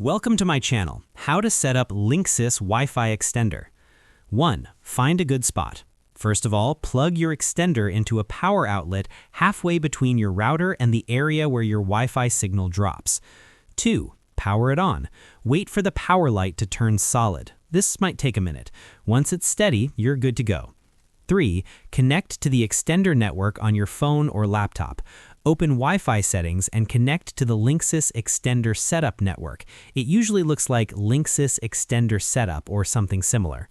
Welcome to my channel, How to Set Up Linksys Wi-Fi Extender. 1. Find a good spot. First of all, plug your extender into a power outlet halfway between your router and the area where your Wi-Fi signal drops. 2. Power it on. Wait for the power light to turn solid. This might take a minute. Once it's steady, you're good to go. 3. Connect to the extender network on your phone or laptop. Open Wi-Fi settings and connect to the Linksys Extender Setup network. It usually looks like Linksys Extender Setup or something similar.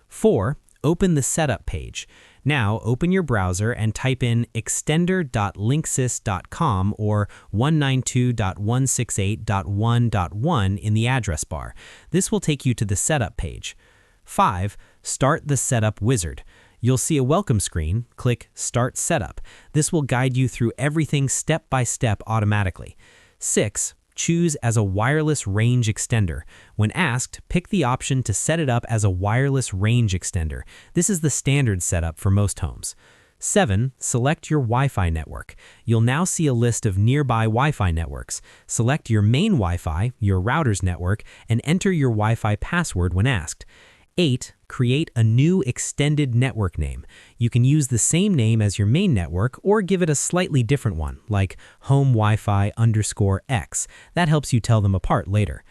4. Open the setup page. Now open your browser and type in extender.linksys.com or 192.168.1.1 in the address bar. This will take you to the setup page. 5. Start the setup wizard. You'll see a welcome screen. Click Start Setup. This will guide you through everything step by step automatically. 6. Choose as a wireless range extender. When asked, pick the option to set it up as a wireless range extender. This is the standard setup for most homes. 7. Select your Wi-Fi network. You'll now see a list of nearby Wi-Fi networks. Select your main Wi-Fi, your router's network, and enter your Wi-Fi password when asked. 8. Create a new extended network name. You can use the same name as your main network or give it a slightly different one, like Home Wi-Fi _X. That helps you tell them apart later.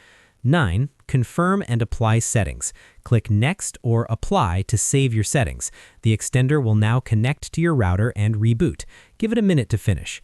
9. Confirm and apply settings. Click Next or Apply to save your settings. The extender will now connect to your router and reboot. Give it a minute to finish.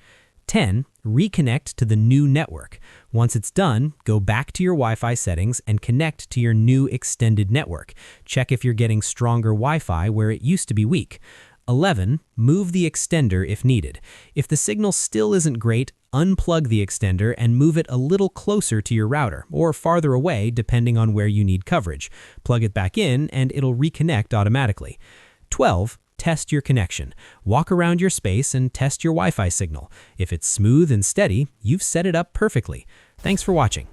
10. Reconnect to the new network. Once it's done, go back to your Wi-Fi settings and connect to your new extended network. Check if you're getting stronger Wi-Fi where it used to be weak. 11. Move the extender if needed. If the signal still isn't great, unplug the extender and move it a little closer to your router or farther away depending on where you need coverage. Plug it back in and it'll reconnect automatically. 12. Test your connection. Walk around your space and test your Wi-Fi signal. If it's smooth and steady, you've set it up perfectly. Thanks for watching.